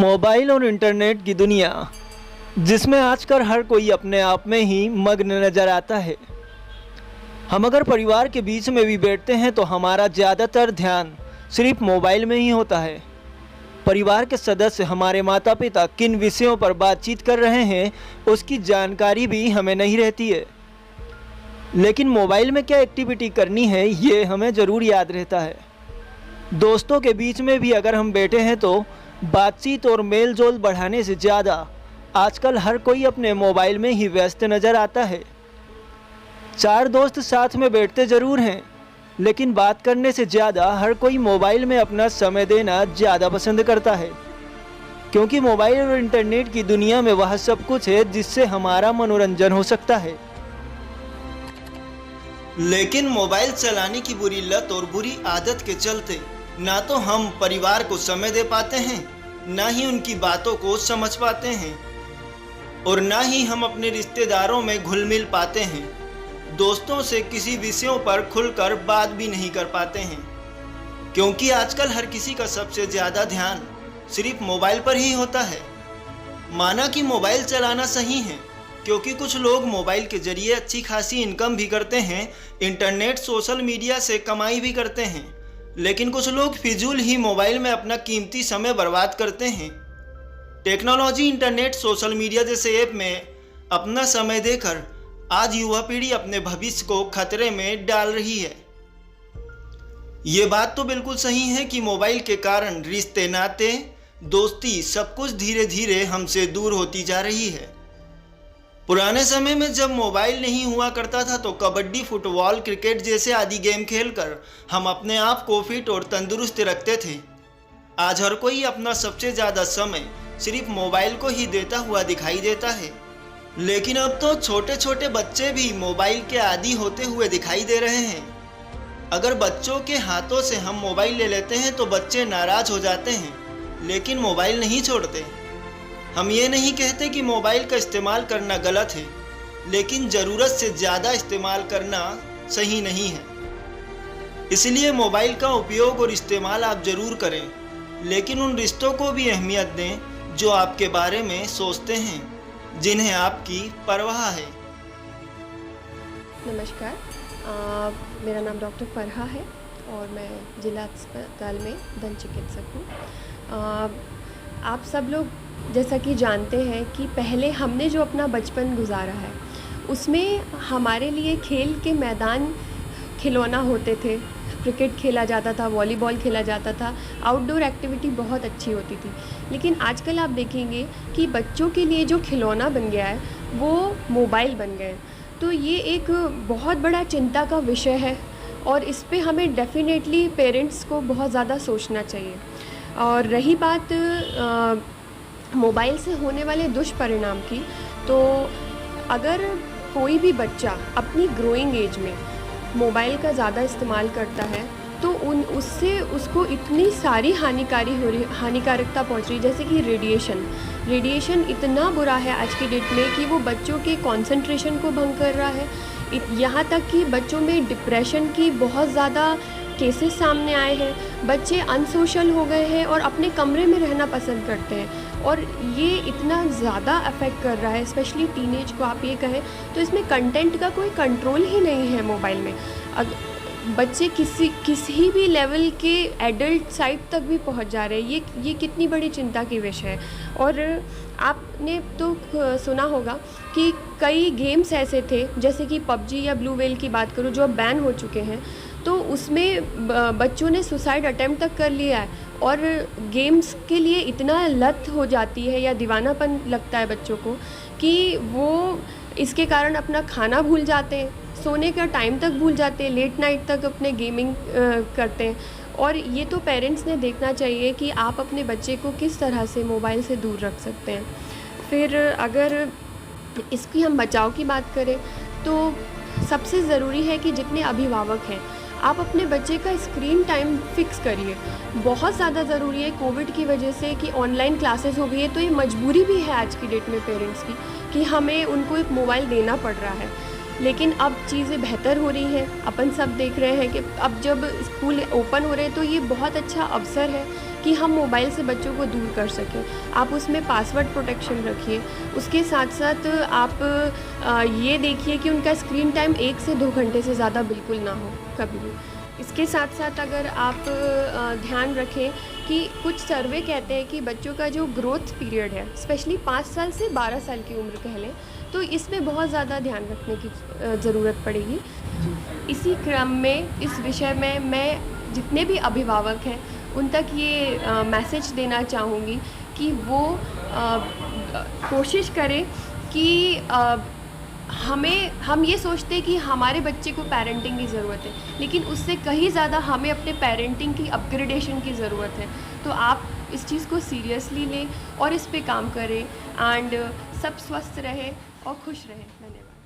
Mobile और internet की दुनिया जिसमें आजकल हर कोई अपने आप में ही मग्न नज़र आता है। हम अगर परिवार के बीच में भी बैठते हैं तो हमारा ज़्यादातर ध्यान सिर्फ मोबाइल में ही होता है। परिवार के सदस्य हमारे माता पिता किन विषयों पर बातचीत कर रहे हैं उसकी जानकारी भी हमें नहीं रहती है, लेकिन मोबाइल में क्या एक्टिविटी करनी है ये हमें ज़रूर याद रहता है। दोस्तों के बीच में भी अगर हम बैठे हैं तो बातचीत और मेल जोल बढ़ाने से ज़्यादा आजकल हर कोई अपने मोबाइल में ही व्यस्त नज़र आता है। चार दोस्त साथ में बैठते ज़रूर हैं, लेकिन बात करने से ज़्यादा हर कोई मोबाइल में अपना समय देना ज़्यादा पसंद करता है, क्योंकि मोबाइल और इंटरनेट की दुनिया में वह सब कुछ है जिससे हमारा मनोरंजन हो सकता है। लेकिन मोबाइल चलाने की बुरी लत और बुरी आदत के चलते ना तो हम परिवार को समय दे पाते हैं, ना ही उनकी बातों को समझ पाते हैं, और ना ही हम अपने रिश्तेदारों में घुल मिल पाते हैं। दोस्तों से किसी विषयों पर खुलकर बात भी नहीं कर पाते हैं, क्योंकि आजकल हर किसी का सबसे ज़्यादा ध्यान सिर्फ मोबाइल पर ही होता है। माना कि मोबाइल चलाना सही है, क्योंकि कुछ लोग मोबाइल के जरिए अच्छी खासी इनकम भी करते हैं, इंटरनेट सोशल मीडिया से कमाई भी करते हैं, लेकिन कुछ लोग फिजूल ही मोबाइल में अपना कीमती समय बर्बाद करते हैं। टेक्नोलॉजी, इंटरनेट, सोशल मीडिया जैसे ऐप में अपना समय देकर आज युवा पीढ़ी अपने भविष्य को खतरे में डाल रही है। ये बात तो बिल्कुल सही है कि मोबाइल के कारण रिश्ते, नाते, दोस्ती सब कुछ धीरे धीरे हमसे दूर होती जा रही है। पुराने समय में जब मोबाइल नहीं हुआ करता था तो कबड्डी, फुटबॉल, क्रिकेट जैसे आदि गेम खेलकर हम अपने आप को फिट और तंदुरुस्त रखते थे। आज हर कोई अपना सबसे ज़्यादा समय सिर्फ मोबाइल को ही देता हुआ दिखाई देता है। लेकिन अब तो छोटे छोटे बच्चे भी मोबाइल के आदी होते हुए दिखाई दे रहे हैं। अगर बच्चों के हाथों से हम मोबाइल ले लेते हैं तो बच्चे नाराज हो जाते हैं, लेकिन मोबाइल नहीं छोड़ते। हम ये नहीं कहते कि मोबाइल का इस्तेमाल करना गलत है, लेकिन ज़रूरत से ज़्यादा इस्तेमाल करना सही नहीं है। इसलिए मोबाइल का उपयोग और इस्तेमाल आप ज़रूर करें, लेकिन उन रिश्तों को भी अहमियत दें जो आपके बारे में सोचते हैं, जिन्हें आपकी परवाह है। नमस्कार, मेरा नाम डॉक्टर फरहा है और मैं जिला अस्पताल में दंत चिकित्सक हूँ। आप सब लोग जैसा कि जानते हैं कि पहले हमने जो अपना बचपन गुजारा है उसमें हमारे लिए खेल के मैदान खिलौना होते थे। क्रिकेट खेला जाता था, वॉलीबॉल खेला जाता था, आउटडोर एक्टिविटी बहुत अच्छी होती थी। लेकिन आजकल आप देखेंगे कि बच्चों के लिए जो खिलौना बन गया है वो मोबाइल बन गए। तो ये एक बहुत बड़ा चिंता का विषय है और इस पे हमें डेफिनेटली पेरेंट्स को बहुत ज़्यादा सोचना चाहिए। और रही बात मोबाइल से होने वाले दुष्परिणाम की, तो अगर कोई भी बच्चा अपनी ग्रोइंग एज में मोबाइल का ज़्यादा इस्तेमाल करता है तो उससे उसको इतनी सारी हानिकारकता पहुंच रही, जैसे कि रेडिएशन इतना बुरा है आज की डेट में कि वो बच्चों के कंसंट्रेशन को भंग कर रहा है। यहाँ तक कि बच्चों में डिप्रेशन की बहुत ज़्यादा केसेस सामने आए हैं। बच्चे अनसोशल हो गए हैं और अपने कमरे में रहना पसंद करते हैं, और ये इतना ज़्यादा अफेक्ट कर रहा है स्पेशली टीनेज को आप ये कहें तो इसमें कंटेंट का कोई कंट्रोल ही नहीं है मोबाइल में। बच्चे किसी भी लेवल के एडल्ट साइड तक भी पहुंच जा रहे हैं। ये कितनी बड़ी चिंता की विषय है। और आपने तो सुना होगा कि कई गेम्स ऐसे थे, जैसे कि पबजी या ब्लू व्हेल की बात करूं, जो अब बैन हो चुके हैं, तो उसमें बच्चों ने सुसाइड अटेम्प्ट तक कर लिया है। और गेम्स के लिए इतना लत हो जाती है या दीवानापन लगता है बच्चों को कि वो इसके कारण अपना खाना भूल जाते हैं, सोने का टाइम तक भूल जाते हैं, लेट नाइट तक अपने गेमिंग करते हैं। और ये तो पेरेंट्स ने देखना चाहिए कि आप अपने बच्चे को किस तरह से मोबाइल से दूर रख सकते हैं। फिर अगर इसकी हम बचाव की बात करें तो सबसे ज़रूरी है कि जितने अभिभावक हैं आप अपने बच्चे का स्क्रीन टाइम फिक्स करिए। बहुत ज़्यादा ज़रूरी है कोविड की वजह से कि ऑनलाइन क्लासेस हो गई है, तो ये मजबूरी भी है आज की डेट में पेरेंट्स की कि हमें उनको एक मोबाइल देना पड़ रहा है। लेकिन अब चीज़ें बेहतर हो रही हैं। अपन सब देख रहे हैं कि अब जब स्कूल ओपन हो रहे हैं तो ये बहुत अच्छा अवसर है कि हम मोबाइल से बच्चों को दूर कर सकें। आप उसमें पासवर्ड प्रोटेक्शन रखिए। उसके साथ साथ आप ये देखिए कि उनका स्क्रीन टाइम 1 से 2 घंटे से ज़्यादा बिल्कुल ना हो कभी भी। इसके साथ साथ अगर आप ध्यान रखें कि कुछ सर्वे कहते हैं कि बच्चों का जो ग्रोथ पीरियड है, स्पेशली 5 साल से 12 साल की उम्र कह लें, तो इसमें बहुत ज़्यादा ध्यान रखने की ज़रूरत पड़ेगी। इसी क्रम में इस विषय में मैं जितने भी अभिभावक हैं उन तक ये मैसेज देना चाहूँगी कि वो कोशिश करें कि हम ये सोचते हैं कि हमारे बच्चे को पेरेंटिंग की ज़रूरत है, लेकिन उससे कहीं ज़्यादा हमें अपने पेरेंटिंग की अपग्रेडेशन की ज़रूरत है। तो आप इस चीज़ को सीरियसली लें और इस पे काम करें एंड सब स्वस्थ रहें और खुश रहें। धन्यवाद।